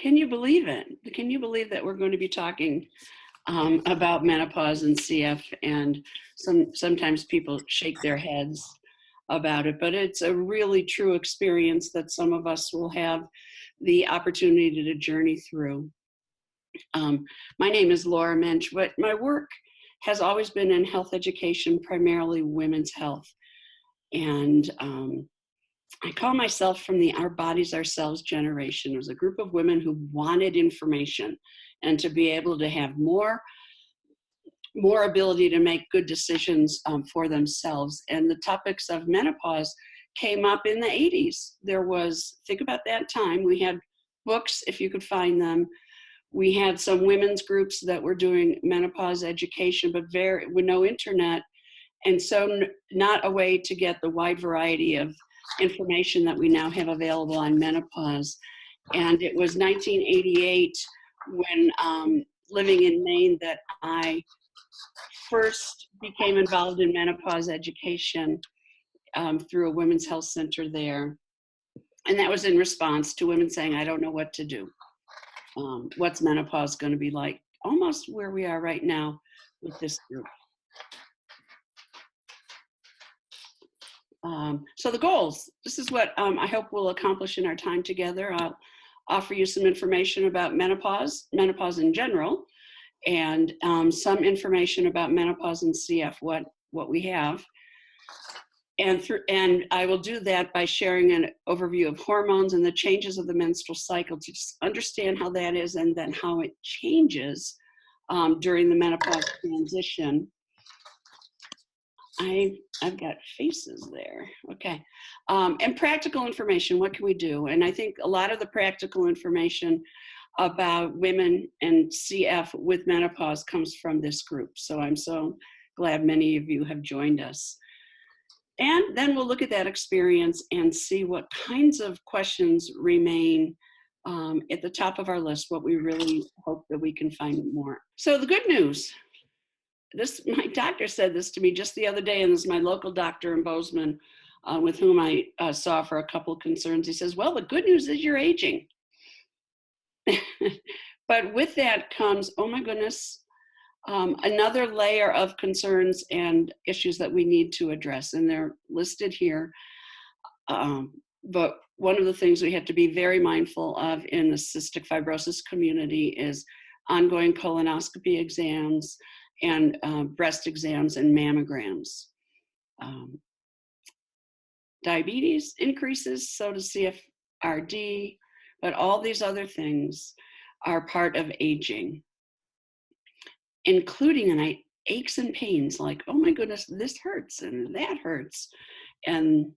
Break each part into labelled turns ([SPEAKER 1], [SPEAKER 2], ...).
[SPEAKER 1] Can you believe it? Can you believe that we're going to be talking about menopause and CF? And sometimes people shake their heads about it, but it's a really true experience that some of us will have the opportunity to journey through. My name is Laura Mensch, but my work has always been in health education, primarily women's health. And I call myself from the Our Bodies Ourselves generation. It was a group of women who wanted information and to be able to have more ability to make good decisions for themselves. And the topics of menopause came up in the 80s. There was, think about that time, we had books, if you could find them. We had some women's groups that were doing menopause education, but with no internet. And so not a way to get the wide variety of information that we now have available on menopause. And it was 1988 when living in Maine that I first became involved in menopause education through a women's health center there. And that was in response to women saying, I don't know what to do. What's menopause going to be like? Almost where we are right now with this group. So the goals, this is what I hope we'll accomplish in our time together. I'll offer you some information about menopause in general, and some information about menopause and CF, what we have. And I will do that by sharing an overview of hormones and the changes of the menstrual cycle to just understand how that is and then how it changes during the menopause transition. I've got faces there. Okay. And practical information, what can we do? And I think a lot of the practical information about women and CF with menopause comes from this group. So I'm so glad many of you have joined us. And then we'll look at that experience and see what kinds of questions remain at the top of our list, what we really hope that we can find more. So the good news, my doctor said this to me just the other day, and this is my local doctor in Bozeman, with whom I saw for a couple of concerns. He says, well, the good news is you're aging. But with that comes, oh my goodness, another layer of concerns and issues that we need to address, and they're listed here. But one of the things we have to be very mindful of in the cystic fibrosis community is ongoing colonoscopy exams and breast exams and mammograms. Diabetes increases, so does CFRD, but all these other things are part of aging, including aches and pains, like, oh my goodness, this hurts and that hurts. And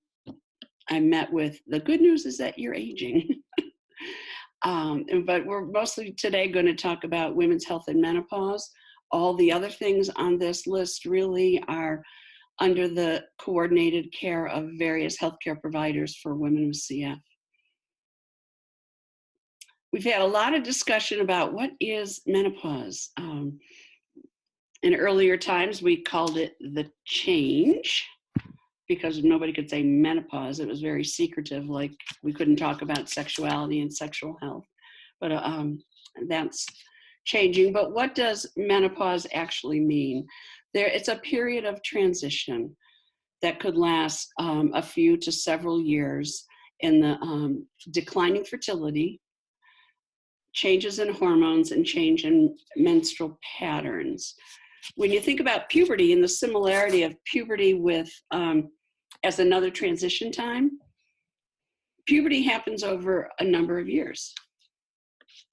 [SPEAKER 1] I met with, the good news is that you're aging. But we're mostly today going to talk about women's health and menopause. All the other things on this list really are under the coordinated care of various healthcare providers for women with CF. We've had a lot of discussion about what is menopause. In earlier times, we called it the change because nobody could say menopause. It was very secretive, like we couldn't talk about sexuality and sexual health. But that's changing. But what does menopause actually mean? It's a period of transition that could last a few to several years in the declining fertility, changes in hormones, and change in menstrual patterns. When you think about puberty and the similarity of puberty with as another transition time, puberty happens over a number of years.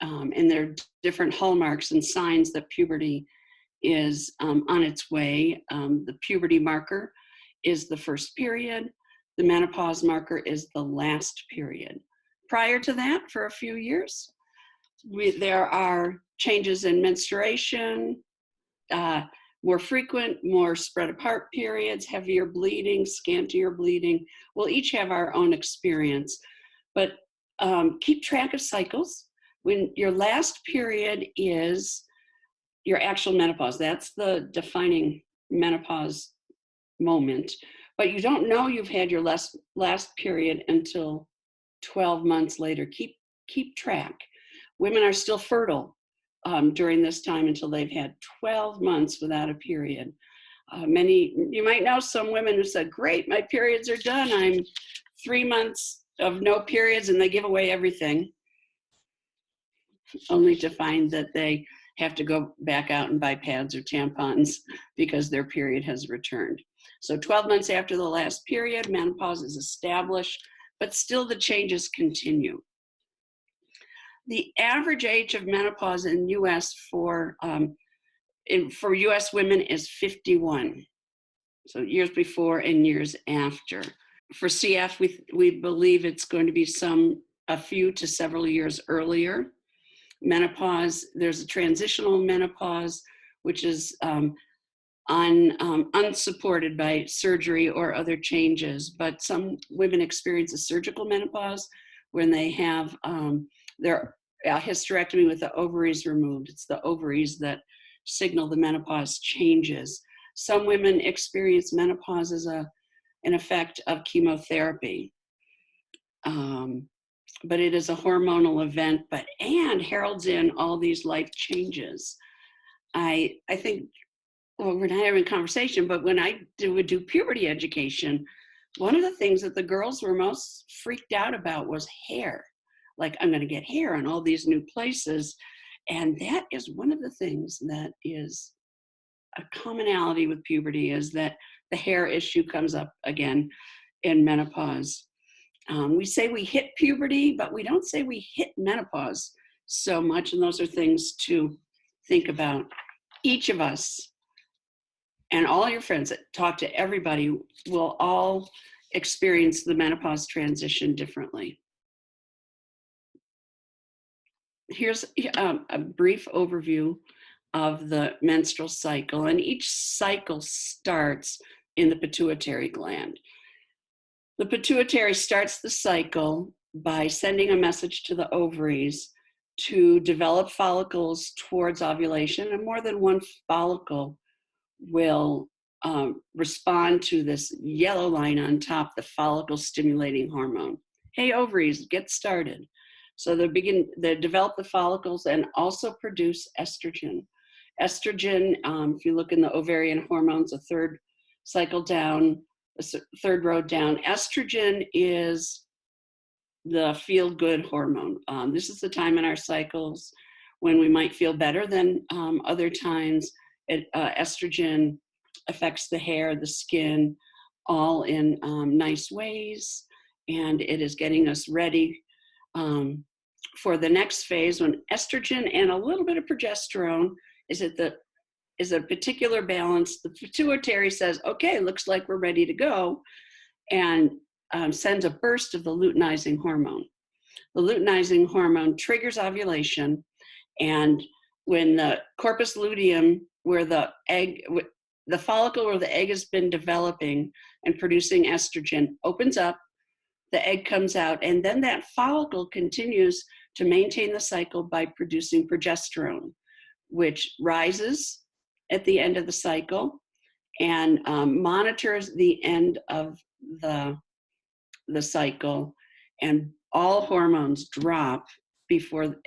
[SPEAKER 1] And there are different hallmarks and signs that puberty is on its way. The puberty marker is the first period. The menopause marker is the last period. Prior to that, for a few years, there are changes in menstruation, more frequent, more spread apart periods, heavier bleeding, scantier bleeding. We'll each have our own experience, but keep track of cycles. When your last period is your actual menopause, that's the defining menopause moment, but you don't know you've had your last period until 12 months later. Keep track. Women are still fertile during this time until they've had 12 months without a period. You might know some women who said, great, my periods are done. I'm 3 months of no periods, and they give away everything, only to find that they have to go back out and buy pads or tampons because their period has returned. So 12 months after the last period, menopause is established, but still the changes continue. The average age of menopause in U.S. for U.S. women is 51. So years before and years after. For CF, we believe it's going to be a few to several years earlier. Menopause, there's a transitional menopause, which is unsupported by surgery or other changes. But some women experience a surgical menopause when they have their hysterectomy with the ovaries removed. It's the ovaries that signal the menopause changes. Some women experience menopause as an effect of chemotherapy. But it is a hormonal event, and heralds in all these life changes. I think, well, we're not having a conversation, but when I would do puberty education, one of the things that the girls were most freaked out about was hair. Like, I'm going to get hair in all these new places. And that is one of the things that is a commonality with puberty, is that the hair issue comes up again in menopause. We say we hit puberty, but we don't say we hit menopause so much. And those are things to think about. Each of us and all your friends that talk to everybody will all experience the menopause transition differently. Here's a brief overview of the menstrual cycle, and each cycle starts in the pituitary gland. The pituitary starts the cycle by sending a message to the ovaries to develop follicles towards ovulation, and more than one follicle will respond to this yellow line on top, the follicle stimulating hormone. Hey, ovaries, get started. So they develop the follicles and also produce estrogen. Estrogen, if you look in the ovarian hormones, a third cycle down, third row down, estrogen is the feel-good hormone. This is the time in our cycles when we might feel better than other times. Estrogen affects the hair, the skin, all in nice ways, and it is getting us ready for the next phase, when estrogen and a little bit of progesterone is a particular balance. The pituitary says, okay, looks like we're ready to go, and sends a burst of the luteinizing hormone. The luteinizing hormone triggers ovulation, and when the corpus luteum, where the follicle where the egg has been developing and producing estrogen, opens up, the egg comes out, and then that follicle continues to maintain the cycle by producing progesterone, which rises at the end of the cycle and monitors the end of the cycle, and all hormones drop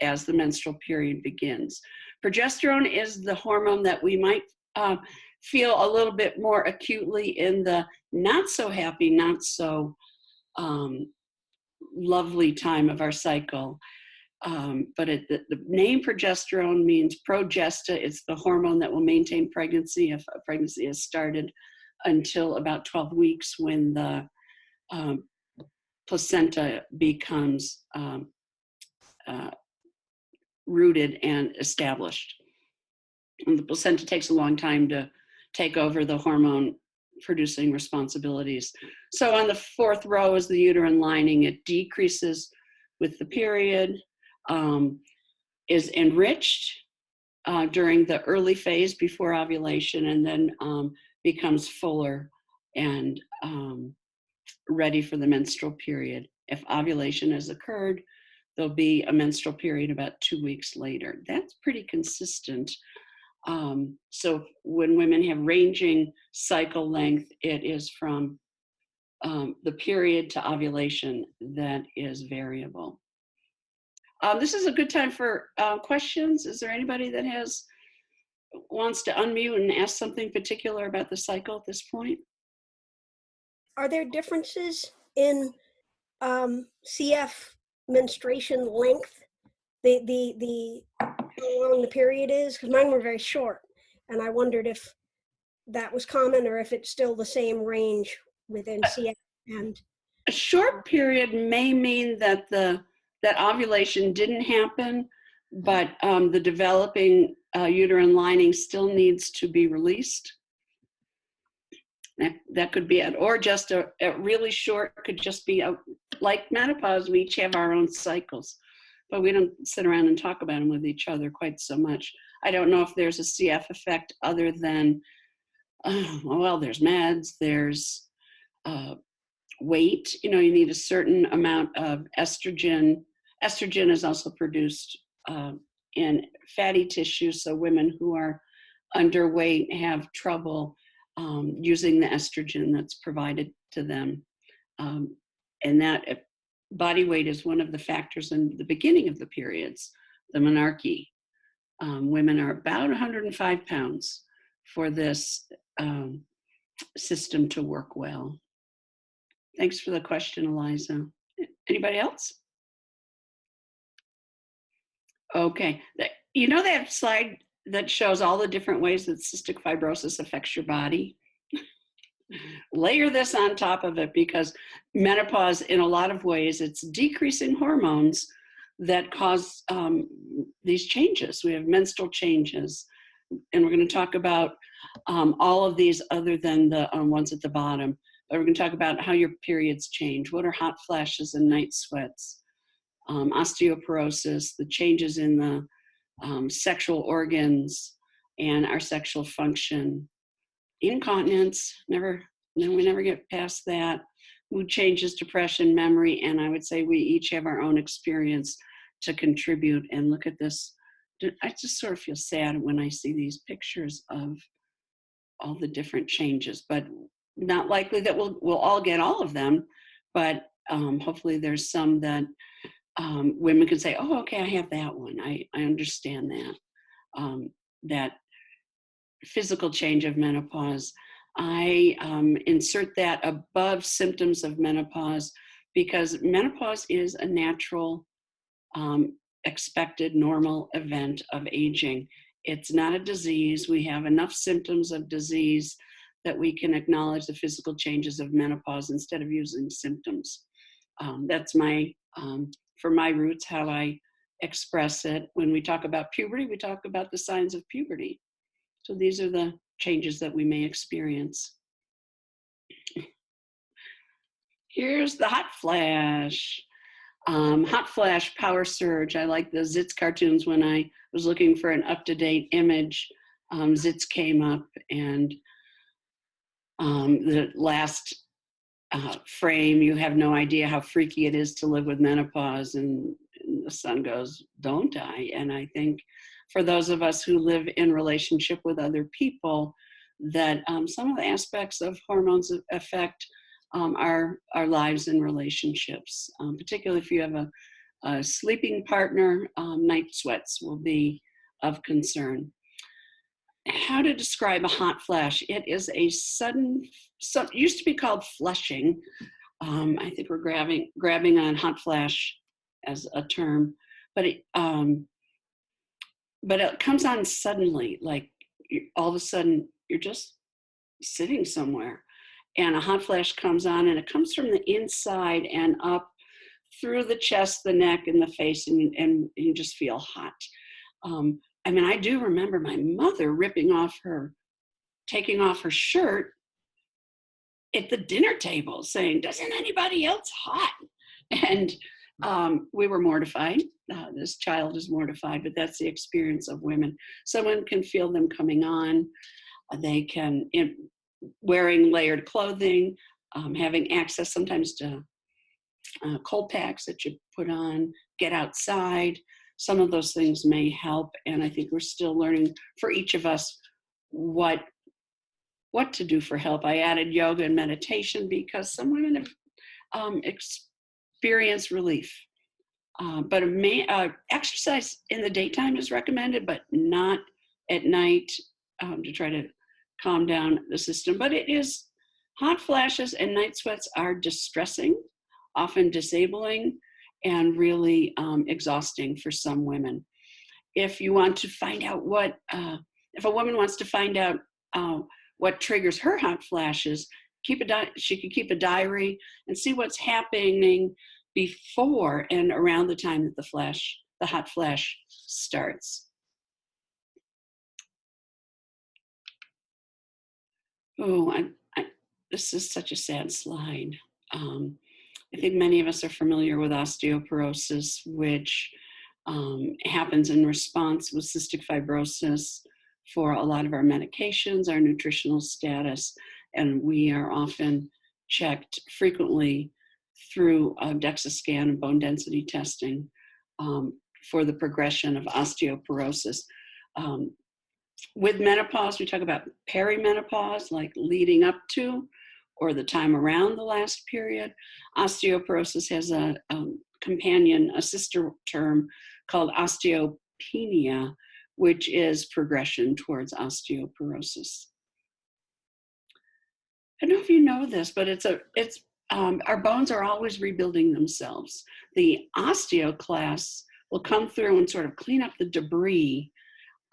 [SPEAKER 1] as the menstrual period begins. Progesterone is the hormone that we might feel a little bit more acutely in the not so happy, not so lovely time of our cycle. But the name progesterone means progesta. It's the hormone that will maintain pregnancy if a pregnancy has started, until about 12 weeks, when the placenta becomes rooted and established. And the placenta takes a long time to take over the hormone producing responsibilities. So on the fourth row is the uterine lining. It decreases with the period, is enriched during the early phase before ovulation, and then becomes fuller and ready for the menstrual period. If ovulation has occurred, there'll be a menstrual period about 2 weeks later. That's pretty consistent. So when women have ranging cycle length, it is from the period to ovulation that is variable. This is a good time for questions. Is there anybody that wants to unmute and ask something particular about the cycle at this point?
[SPEAKER 2] Are there differences in CF menstruation length? The how long the period is? Because mine were very short, and I wondered if that was common or if it's still the same range within CF. And
[SPEAKER 1] A short period may mean that that ovulation didn't happen, but the developing uterine lining still needs to be released. That could be it, or just a really short could just be like menopause. We each have our own cycles, but we don't sit around and talk about them with each other quite so much. I don't know if there's a CF effect other than, well, there's meds, there's weight. You know, you need a certain amount of estrogen. Estrogen is also produced in fatty tissue, so women who are underweight have trouble using the estrogen that's provided to them. And that body weight is one of the factors in the beginning of the periods, the menarche. Women are about 105 pounds for this system to work well. Thanks for the question, Eliza. Anybody else? Okay. You know that slide that shows all the different ways that cystic fibrosis affects your body? Layer this on top of it, because menopause, in a lot of ways, it's decreasing hormones that cause these changes. We have menstrual changes, and we're going to talk about all of these other than the ones at the bottom. But we're going to talk about how your periods change. What are hot flashes and night sweats? Osteoporosis, the changes in the sexual organs and our sexual function. Incontinence, we never get past that. Mood changes, depression, memory, and I would say we each have our own experience to contribute. And look at this. I just sort of feel sad when I see these pictures of all the different changes, but not likely that we'll all get all of them, but hopefully there's some that women can say, oh, okay, I have that one. I understand that. That physical change of menopause. I insert that above symptoms of menopause, because menopause is a natural, expected, normal event of aging. It's not a disease. We have enough symptoms of disease that we can acknowledge the physical changes of menopause instead of using symptoms. That's for my roots, how I express it. When we talk about puberty, we talk about the signs of puberty. So these are the changes that we may experience. Here's the hot flash. Hot flash, power surge. I like the Zitz cartoons. When I was looking for an up-to-date image, Zitz came up, and the last frame, you have no idea how freaky it is to live with menopause, and the son goes, don't I? And I think for those of us who live in relationship with other people, that some of the aspects of hormones affect our lives and relationships, particularly if you have a sleeping partner. Night sweats will be of concern. How to describe a hot flash? It is a sudden, it used to be called flushing. I think we're grabbing on hot flash as a term, but it comes on suddenly, like all of a sudden you're just sitting somewhere and a hot flash comes on, and it comes from the inside and up through the chest, the neck, and the face, and you just feel hot. I mean, I do remember my mother taking off her shirt at the dinner table saying, doesn't anybody else hot? And we were mortified. This child is mortified, but that's the experience of women. Someone can feel them coming on. They can, wearing layered clothing, having access sometimes to cold packs that you put on, get outside. Some of those things may help, and I think we're still learning for each of us what to do for help. I added yoga and meditation because some women have experienced relief But exercise in the daytime is recommended, but not at night, to try to calm down the system. But it is, hot flashes and night sweats are distressing, often disabling, and really exhausting for some women. If you want to find out if a woman wants to find out what triggers her hot flashes, she could keep a diary and see what's happening before and around the time that the hot flash starts. Oh, this is such a sad slide. I think many of us are familiar with osteoporosis, which happens in response with cystic fibrosis for a lot of our medications, our nutritional status, and we are often checked frequently through DEXA scan and bone density testing for the progression of osteoporosis. With menopause, we talk about perimenopause, like leading up to or the time around the last period. Osteoporosis has a sister term called osteopenia, which is progression towards osteoporosis. I don't know if you know this, but our bones are always rebuilding themselves. The osteoclasts will come through and sort of clean up the debris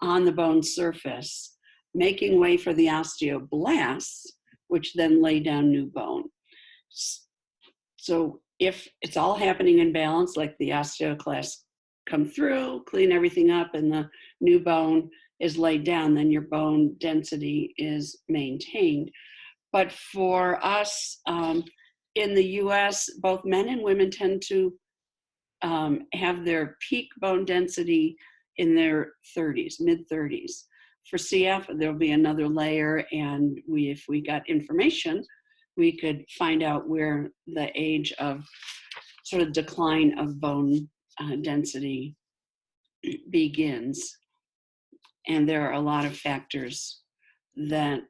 [SPEAKER 1] on the bone surface, making way for the osteoblasts, which then lay down new bone. So if it's all happening in balance, like the osteoclasts come through, clean everything up, and the new bone is laid down, then your bone density is maintained. But for us in the US, both men and women tend to have their peak bone density in their 30s, mid-30s. For CF, there'll be another layer, and if we got information, we could find out where the age of sort of decline of bone density begins. And there are a lot of factors that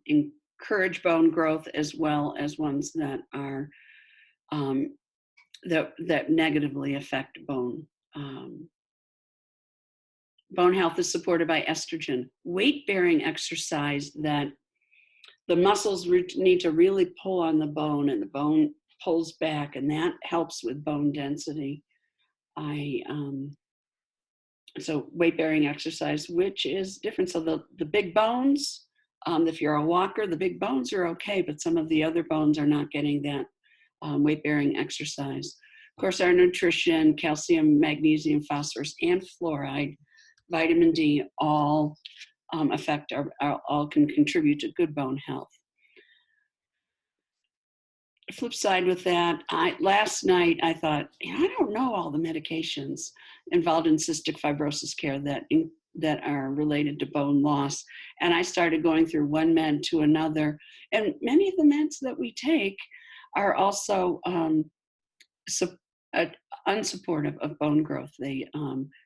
[SPEAKER 1] encourage bone growth, as well as ones that are that negatively affect bone. Bone health is supported by estrogen. Weight-bearing exercise, that the muscles need to really pull on the bone, and the bone pulls back, and that helps with bone density. So weight-bearing exercise, which is different. So the big bones, if you're a walker, the big bones are okay, but some of the other bones are not getting that weight-bearing exercise. Of course, our nutrition, calcium, magnesium, phosphorus, and fluoride, vitamin D, all all can contribute to good bone health. Flip side with that, last night I thought, I don't know all the medications involved in cystic fibrosis care that are related to bone loss. And I started going through one med to another. And many of the meds that we take are also unsupportive of bone growth. They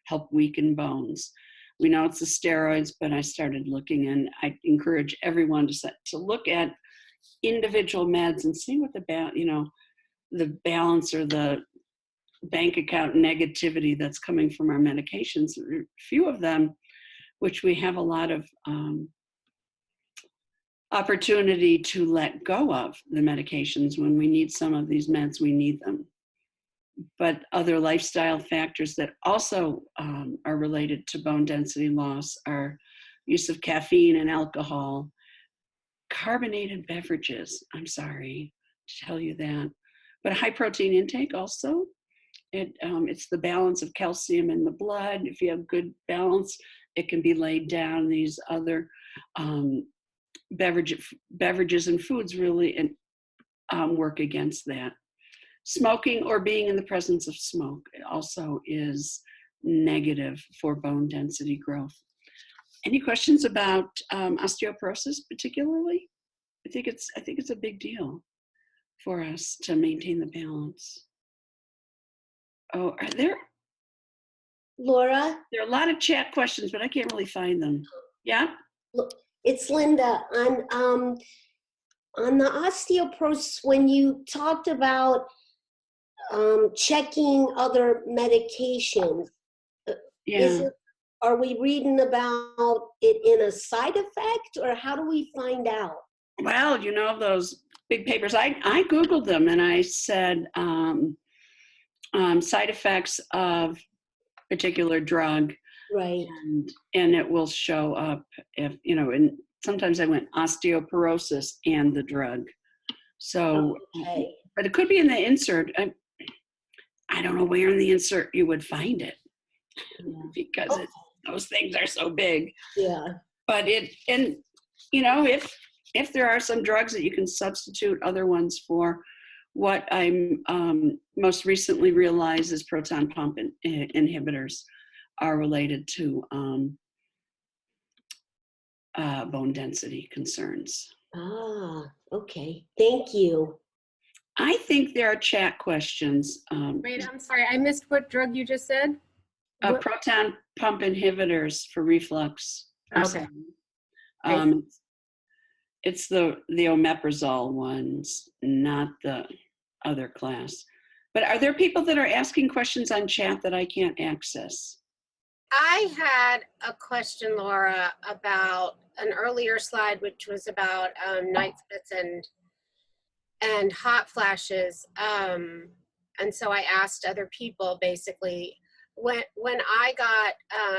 [SPEAKER 1] help weaken bones. We know it's the steroids, but I started looking, and I encourage everyone to look at individual meds and see what the balance or the bank account negativity that's coming from our medications. There are few of them, which we have a lot of opportunity to let go of the medications. When we need some of these meds, we need them. But other lifestyle factors that also are related to bone density loss are use of caffeine and alcohol, carbonated beverages, I'm sorry to tell you that, but a high protein intake also. It's the balance of calcium in the blood. If you have good balance, it can be laid down. These other beverages and foods really work against that. Smoking or being in the presence of smoke also is negative for bone density growth. Any questions about osteoporosis particularly? I think it's a big deal for us to maintain the balance. Oh, are there?
[SPEAKER 3] Laura?
[SPEAKER 1] There are a lot of chat questions, but I can't really find them. Yeah?
[SPEAKER 3] It's Linda. On the osteoporosis, when you talked about checking other medications. Is
[SPEAKER 1] Yeah.
[SPEAKER 3] it, are we reading about it in a side effect, or how do we find out?
[SPEAKER 1] Well, you know, those big papers, I Googled them and I said side effects of particular drug,
[SPEAKER 3] Right.
[SPEAKER 1] and it will show up if, you know, and sometimes I went osteoporosis and the drug. So,
[SPEAKER 3] Okay.
[SPEAKER 1] but it could be in the insert. I don't know where in the insert you would find it
[SPEAKER 3] Yeah.
[SPEAKER 1] because those things are so big.
[SPEAKER 3] Yeah.
[SPEAKER 1] But and you know, if there are some drugs that you can substitute other ones for, what I'm most recently realized is proton pump inhibitors are related to bone density concerns.
[SPEAKER 3] Ah, okay. Thank you.
[SPEAKER 1] I think there are chat questions.
[SPEAKER 4] Wait, I'm sorry. I missed what drug you just said. What?
[SPEAKER 1] Proton pump inhibitors for reflux.
[SPEAKER 4] Okay.
[SPEAKER 1] It's the omeprazole ones, not the other class. But are there people that are asking questions on chat that I can't access?
[SPEAKER 4] I had a question, Laura, about an earlier slide, which was about night sweats and hot flashes. And so I asked other people basically, when I got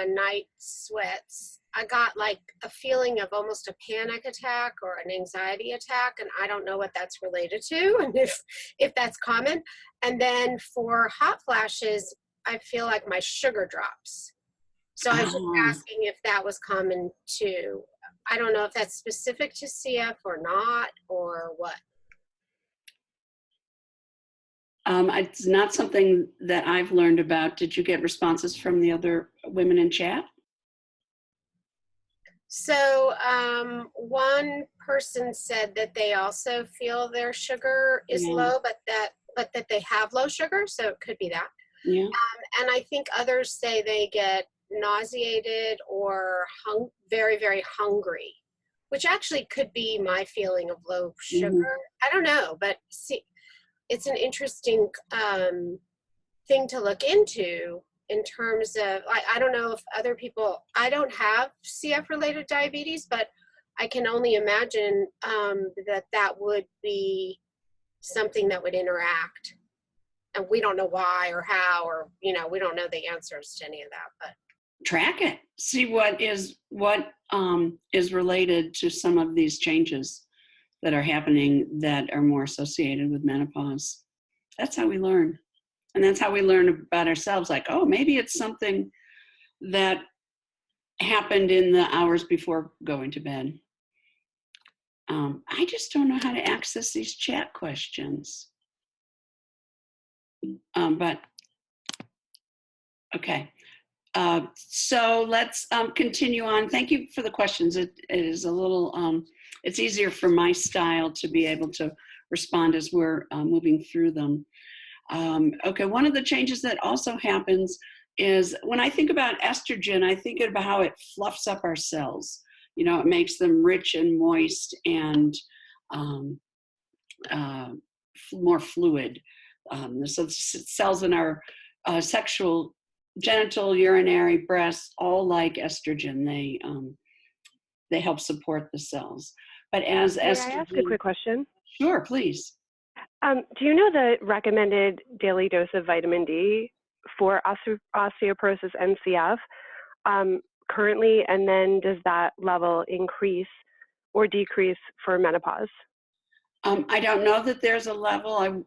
[SPEAKER 4] night sweats, I got like a feeling of almost a panic attack or an anxiety attack, and I don't know what that's related to and if that's common. And then for hot flashes, I feel like my sugar drops. So I was just asking if that was common too. I don't know if that's specific to CF or not, or what.
[SPEAKER 1] It's not something that I've learned about. Did you get responses from the other women in chat?
[SPEAKER 4] So one person said that they also feel their sugar is low, but that they have low sugar, so it could be that.
[SPEAKER 1] Yeah.
[SPEAKER 4] And I think others say they get nauseated or very, very hungry, which actually could be my feeling of low sugar. I don't know, but see, it's an interesting thing to look into in terms of, I don't know if other people, I don't have CF related diabetes, but I can only imagine that would be something that would interact. And we don't know why or how, or, you know, we don't know the answers to any of that, but.
[SPEAKER 1] Track it, see what is related to some of these changes that are happening that are more associated with menopause. That's how we learn. And that's how we learn about ourselves. Like, oh, maybe it's something that happened in the hours before going to bed. I just don't know how to access these chat questions. But, okay. So let's continue on. Thank you for the questions. It is a little, it's easier for my style to be able to respond as we're moving through them. Okay, one of the changes that also happens is when I think about estrogen, I think about how it fluffs up our cells. You know, it makes them rich and moist and more fluid. So cells in our sexual, genital, urinary, breasts, all like estrogen. They help support the cells. But as estrogen,
[SPEAKER 5] may I ask a quick question?
[SPEAKER 1] Sure, please.
[SPEAKER 5] Do you know the recommended daily dose of vitamin D for osteoporosis and CF currently, and then does that level increase or decrease for menopause?
[SPEAKER 1] I don't know that there's a level.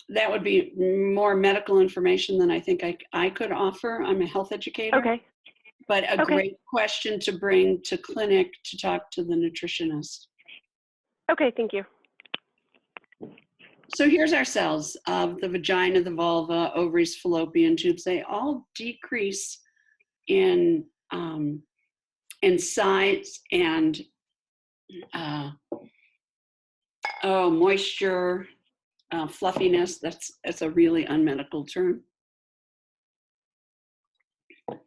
[SPEAKER 1] That would be more medical information than I think I could offer. I'm a health educator.
[SPEAKER 5] Okay.
[SPEAKER 1] But a great question to bring to clinic to talk to the nutritionist.
[SPEAKER 5] Okay, thank you.
[SPEAKER 1] So here's our cells of the vagina, the vulva, ovaries, fallopian tubes. They all decrease in size and moisture, fluffiness. That's a really unmedical term.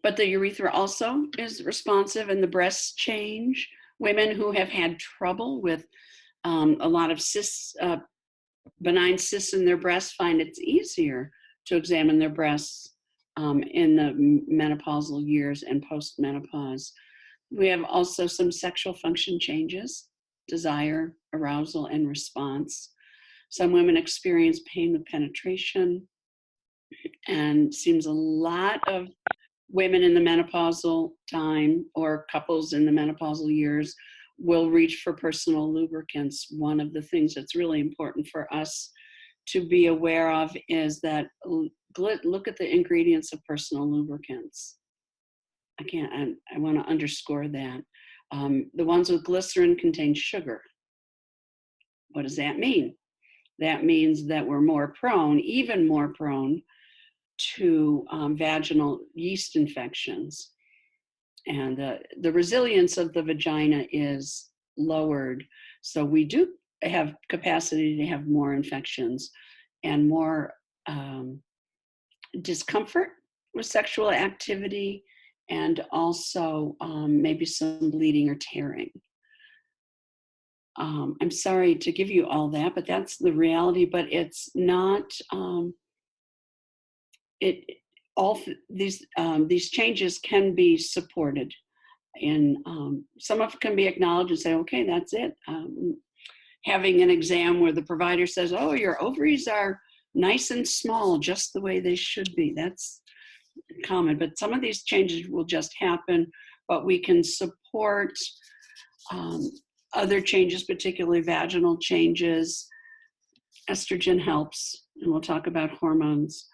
[SPEAKER 1] But the urethra also is responsive, and the breasts change. Women who have had trouble with a lot of cysts, benign cysts in their breasts find it's easier to examine their breasts in the menopausal years and post-menopause. We have also some sexual function changes, desire, arousal, and response. Some women experience pain with penetration, and seems a lot of women in the menopausal time or couples in the menopausal years will reach for personal lubricants. One of the things that's really important for us to be aware of is that look at the ingredients of personal lubricants. I want to underscore that. The ones with glycerin contain sugar. What does that mean? That means that we're more prone, even more prone, to vaginal yeast infections. And the resilience of the vagina is lowered. So we do have capacity to have more infections and more discomfort with sexual activity, and also maybe some bleeding or tearing. I'm sorry to give you all that, but that's the reality. But it's not. These changes can be supported, and some of it can be acknowledged and say, okay, that's it. Having an exam where the provider says, oh, your ovaries are nice and small, just the way they should be. That's common, but some of these changes will just happen, but we can support other changes, particularly vaginal changes. Estrogen helps, and we'll talk about hormones.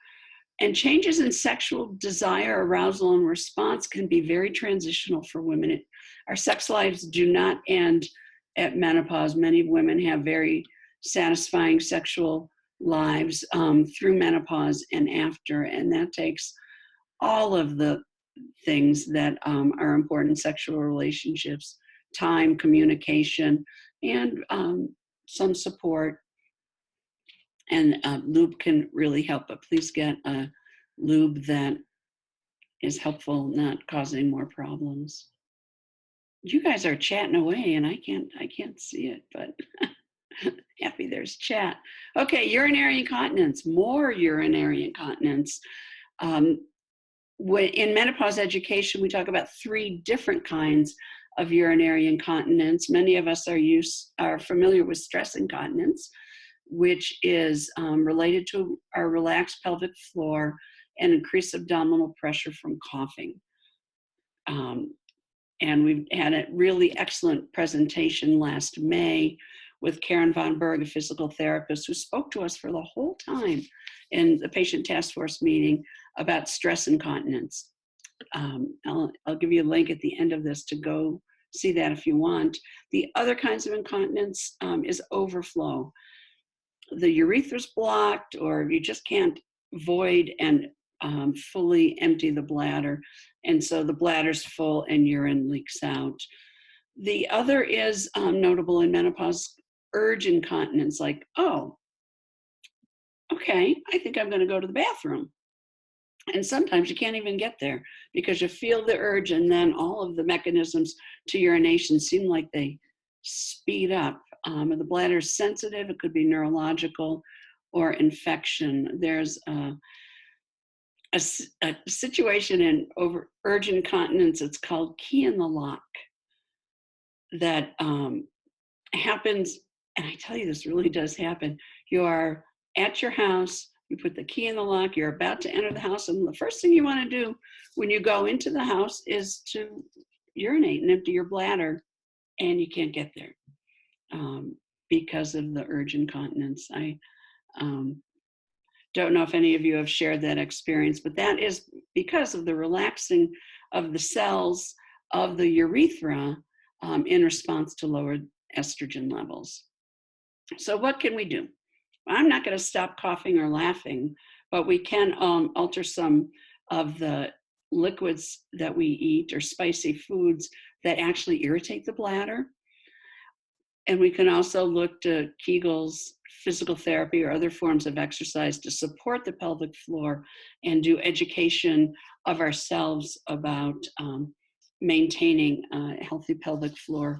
[SPEAKER 1] And changes in sexual desire, arousal, and response can be very transitional for women. Our sex lives do not end at menopause. Many women have very satisfying sexual lives through menopause and after, and that takes all of the things that are important in sexual relationships: time, communication, and some support. And lube can really help, but please get a lube that is helpful, not causing more problems. You guys are chatting away, and I can't see it, but happy there's chat. Okay, urinary incontinence, more urinary incontinence. In menopause education, we talk about 3 different kinds of urinary incontinence. Many of us are familiar with stress incontinence, which is related to our relaxed pelvic floor and increased abdominal pressure from coughing. And we've had a really excellent presentation last May with Karen Von Berg, a physical therapist, who spoke to us for the whole time in the patient task force meeting about stress incontinence. I'll give you a link at the end of this to go see that if you want. The other kinds of incontinence is overflow. The urethra's blocked, or you just can't void and fully empty the bladder, and so the bladder's full and urine leaks out. The other is notable in menopause, urge incontinence, like, oh, okay, I think I'm going to go to the bathroom. And sometimes you can't even get there because you feel the urge, and then all of the mechanisms to urination seem like they speed up. The bladder is sensitive. It could be neurological or infection. There's a situation in urge incontinence. It's called key in the lock that happens. And I tell you, this really does happen. You are at your house. You put the key in the lock. You're about to enter the house. And the first thing you want to do when you go into the house is to urinate and empty your bladder. And you can't get there because of the urge incontinence. I don't know if any of you have shared that experience, but that is because of the relaxing of the cells of the urethra in response to lowered estrogen levels. So what can we do? I'm not going to stop coughing or laughing, but we can alter some of the liquids that we eat or spicy foods that actually irritate the bladder. And we can also look to Kegels, physical therapy, or other forms of exercise to support the pelvic floor and do education of ourselves about maintaining a healthy pelvic floor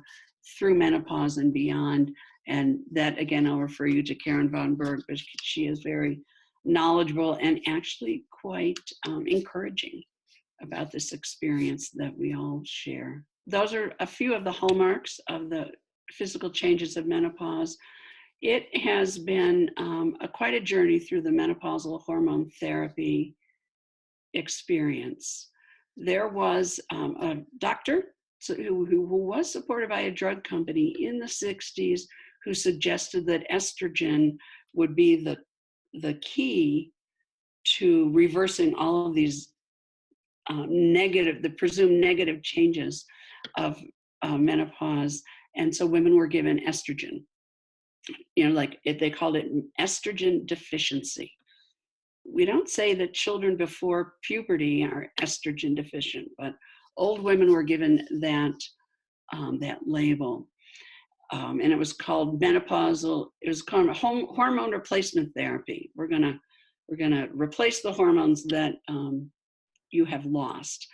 [SPEAKER 1] through menopause and beyond. And that, again, I'll refer you to Karen Von Berg, but she is very knowledgeable and actually quite encouraging about this experience that we all share. Those are a few of the hallmarks of the physical changes of menopause. It has been quite a journey through the menopausal hormone therapy experience. There was a doctor who was supported by a drug company in the 60s who suggested that estrogen would be the key to reversing all of these the presumed negative changes of menopause. And so women were given estrogen, they called it estrogen deficiency. We don't say that children before puberty are estrogen deficient, but old women were given that label. And it was called menopausal, it was called hormone replacement therapy. We're gonna replace the hormones that you have lost.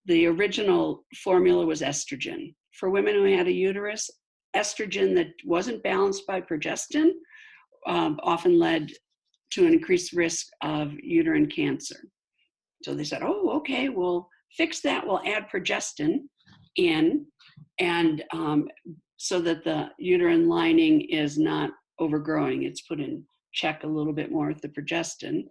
[SPEAKER 1] The original formula was estrogen. For women who had a uterus, estrogen that wasn't balanced by progestin often led to an increased risk of uterine cancer. So they said, oh, okay, we'll fix that. We'll add progestin in, and so that the uterine lining is not overgrowing. It's put in check a little bit more with the progestin.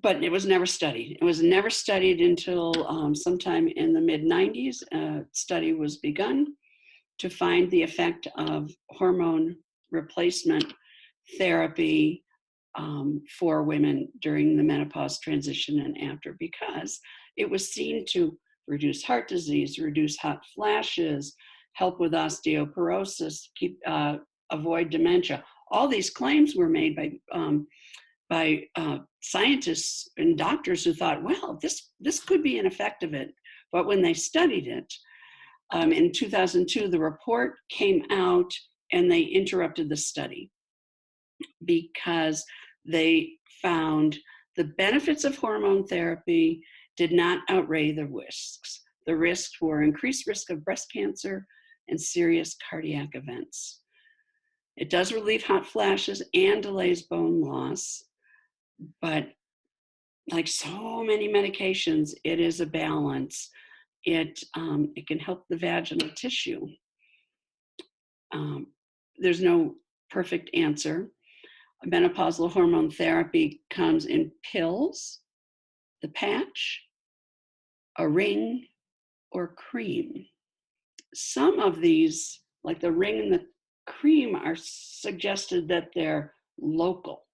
[SPEAKER 1] But it was never studied. It was never studied until sometime in the mid-90s. A study was begun to find the effect of hormone replacement therapy for women during the menopause transition and after, because it was seen to reduce heart disease, reduce hot flashes, help with osteoporosis, avoid dementia. All these claims were made by scientists and doctors who thought, well, this could be an effect of it. But when they studied it, in 2002, the report came out and they interrupted the study because they found the benefits of hormone therapy did not outweigh the risks. The risks were increased risk of breast cancer and serious cardiac events. It does relieve hot flashes and delays bone loss, but like so many medications, it is a balance. It can help the vaginal tissue. There's no perfect answer. Menopausal hormone therapy comes in pills, the patch, a ring, or cream. Some of these, like the ring and the cream, are suggested that they're local,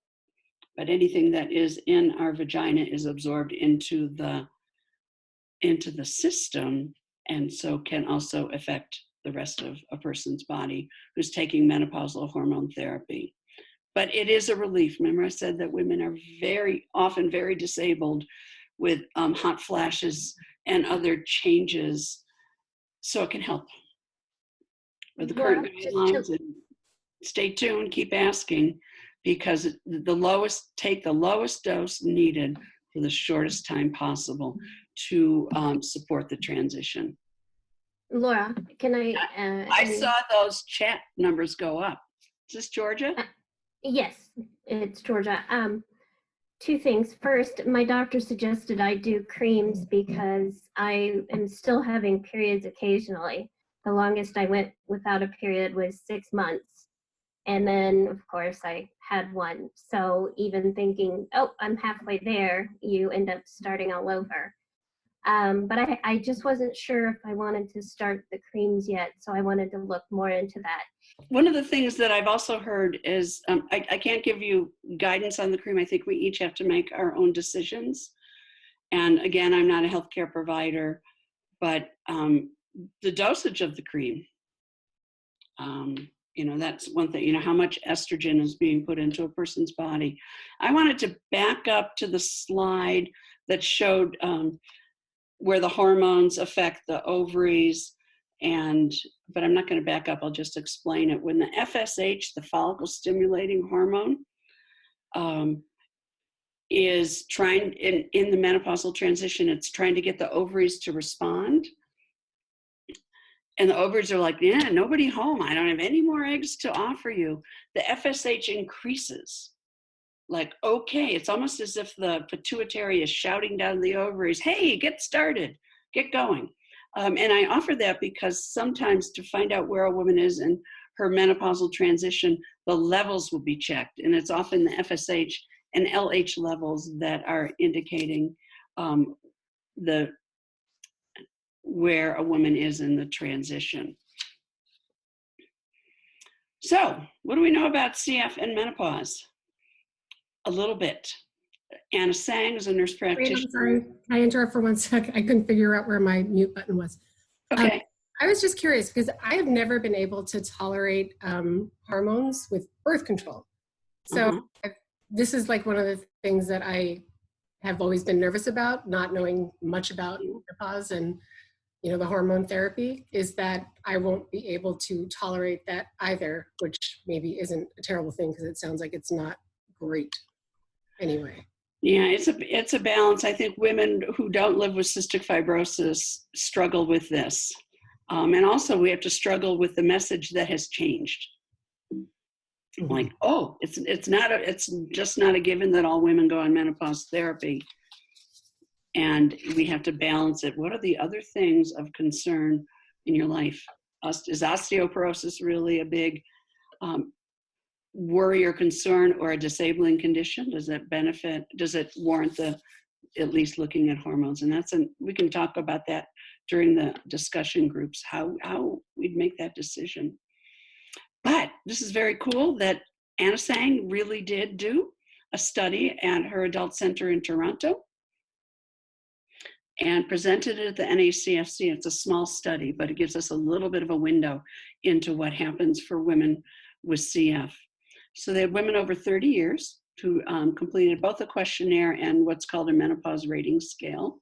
[SPEAKER 1] but anything that is in our vagina is absorbed into the system, and so can also affect the rest of a person's body who's taking menopausal hormone therapy. But it is a relief. Remember I said that women are very often very disabled with hot flashes and other changes, so it can help with the current guidelines. And stay tuned, keep asking, because take the lowest dose needed for the shortest time possible to support the transition.
[SPEAKER 6] Laura, can I?
[SPEAKER 1] I saw those chat numbers go up. Is this Georgia?
[SPEAKER 6] Yes, it's Georgia. Two things. First, my doctor suggested I do creams because I am still having periods occasionally. The longest I went without a period was 6 months. And then, of course, I had one. So even thinking, oh, I'm halfway there, you end up starting all over. But I just wasn't sure if I wanted to start the creams yet. So I wanted to look more into that.
[SPEAKER 1] One of the things that I've also heard is, I can't give you guidance on the cream. I think we each have to make our own decisions. And again, I'm not a healthcare provider, but the dosage of the cream, that's one thing, how much estrogen is being put into a person's body. I wanted to back up to the slide that showed where the hormones affect the ovaries, but I'm not going to back up, I'll just explain it. When the FSH, the follicle stimulating hormone, is trying, in the menopausal transition, it's trying to get the ovaries to respond. And the ovaries are like, yeah, nobody home. I don't have any more eggs to offer you. The FSH increases. Like, okay, it's almost as if the pituitary is shouting down the ovaries, hey, get started, get going. And I offer that because sometimes to find out where a woman is in her menopausal transition, the levels will be checked. And it's often the FSH and LH levels that are indicating where a woman is in the transition. So what do we know about CF and menopause? A little bit. Anna Sang is a nurse
[SPEAKER 7] Wait,
[SPEAKER 1] practitioner.
[SPEAKER 7] I'm sorry. Can I interrupt for 1 sec? I couldn't figure out where my mute button was.
[SPEAKER 1] Okay.
[SPEAKER 7] I was just curious because I have never been able to tolerate hormones with birth control. So this is like one of the things that I have always been nervous about, not knowing much about menopause and the hormone therapy, is that I won't be able to tolerate that either, which maybe isn't a terrible thing because it sounds like it's not great anyway.
[SPEAKER 1] Yeah, it's a balance. I think women who don't live with cystic fibrosis struggle with this. And also we have to struggle with the message that has changed. Like, oh, it's just not a given that all women go on menopause therapy. And we have to balance it. What are the other things of concern in your life? Is osteoporosis really a big worry or concern, or a disabling condition? Does it warrant at least looking at hormones? And we can talk about that during the discussion groups, how we'd make that decision. But this is very cool that Anna Sang really did do a study at her adult center in Toronto and presented it at the NACFC. It's a small study, but it gives us a little bit of a window into what happens for women with CF. So they had women over 30 years who completed both a questionnaire and what's called a menopause rating scale.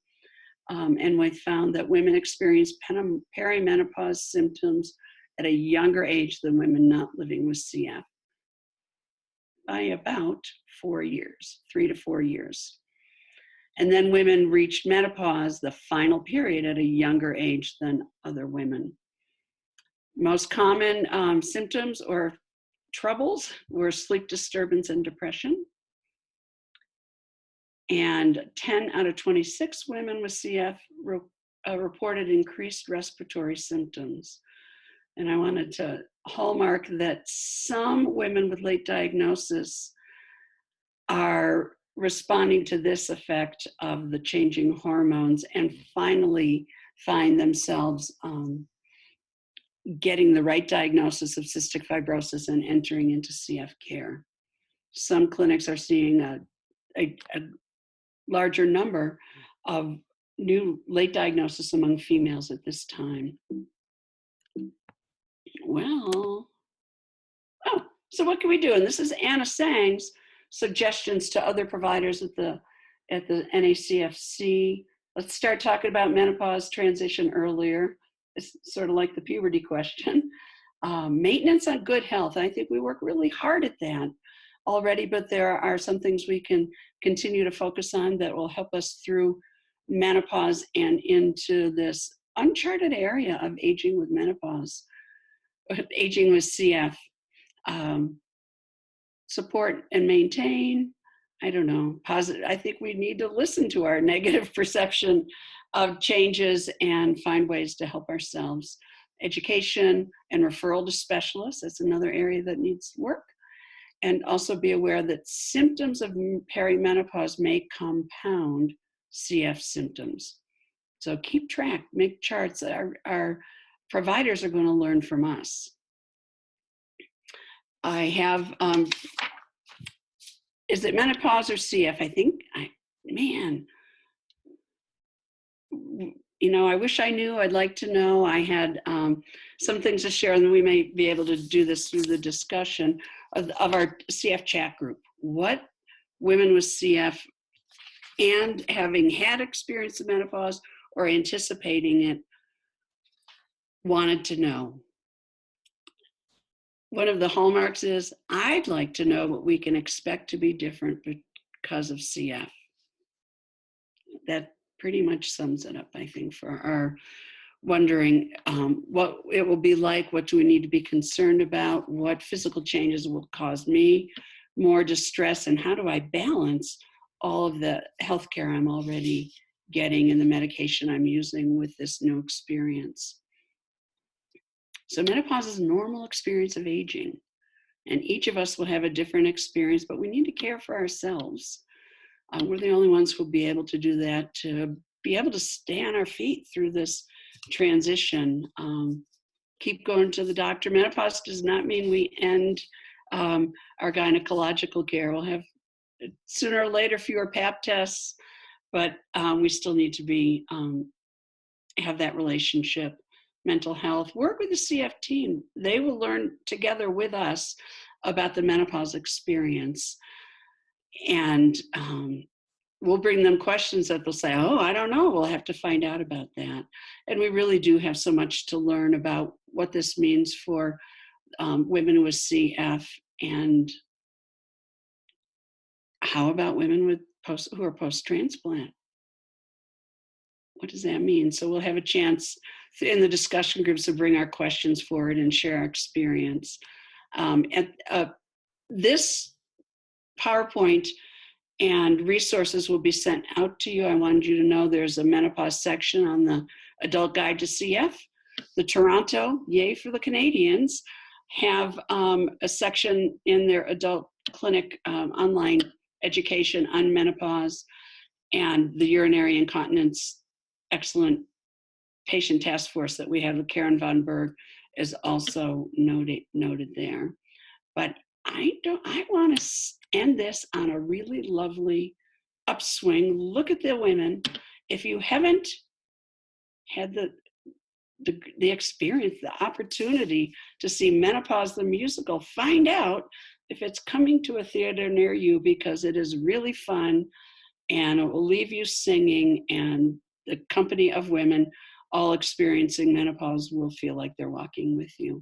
[SPEAKER 1] And we found that women experience perimenopause symptoms at a younger age than women not living with CF by about 4 years, 3 to 4 years. And then women reached menopause, the final period, at a younger age than other women. Most common symptoms or troubles were sleep disturbance and depression. And 10 out of 26 women with CF reported increased respiratory symptoms. And I wanted to hallmark that some women with late diagnosis are responding to this effect of the changing hormones and finally find themselves getting the right diagnosis of cystic fibrosis and entering into CF care. Some clinics are seeing a larger number of new late diagnosis among females at this time. Well, so what can we do? And this is Anna Sang's suggestions to other providers at the NACFC. Let's start talking about menopause transition earlier. It's sort of like the puberty question. Maintenance on good health. I think we work really hard at that already, but there are some things we can continue to focus on that will help us through menopause and into this uncharted area of aging with menopause, aging with CF. Support and maintain, I don't know, positive. I think we need to listen to our negative perception of changes and find ways to help ourselves. Education and referral to specialists, that's another area that needs work. And also be aware that symptoms of perimenopause may compound CF symptoms. So keep track, make charts. Our providers are going to learn from us. I have, is it menopause or CF? I think, I wish I knew. I'd like to know. I had some things to share, and we may be able to do this through the discussion of our CF chat group. What women with CF and having had experience of menopause or anticipating it wanted to know. One of the hallmarks is, I'd like to know what we can expect to be different because of CF. That pretty much sums it up, I think, for our wondering what it will be like, what do we need to be concerned about, what physical changes will cause me more distress, and how do I balance all of the healthcare I'm already getting and the medication I'm using with this new experience. So menopause is a normal experience of aging, and each of us will have a different experience, but we need to care for ourselves. We're the only ones who will be able to do that, to be able to stay on our feet through this transition. Keep going to the doctor. Menopause does not mean we end our gynecological care. We'll have sooner or later fewer pap tests, but we still need to be have that relationship. Mental health, work with the CF team. They will learn together with us about the menopause experience, and we'll bring them questions that they'll say, oh, I don't know, we'll have to find out about that. And we really do have so much to learn about what this means for women with CF, and how about women with who are post-transplant? What does that mean? So we'll have a chance in the discussion groups to bring our questions forward and share our experience. This PowerPoint and resources will be sent out to you. I wanted you to know there's a menopause section on the Adult Guide to CF. The Toronto, yay for the Canadians, have a section in their adult clinic online education on menopause, and the urinary incontinence excellent patient task force that we have with Karen Von Berg is also noted there. But I want to end this on a really lovely upswing. Look at the women. If you haven't had the experience, the opportunity to see Menopause the musical, find out if it's coming to a theater near you, because it is really fun and it will leave you singing, and the company of women all experiencing menopause will feel like they're walking with you.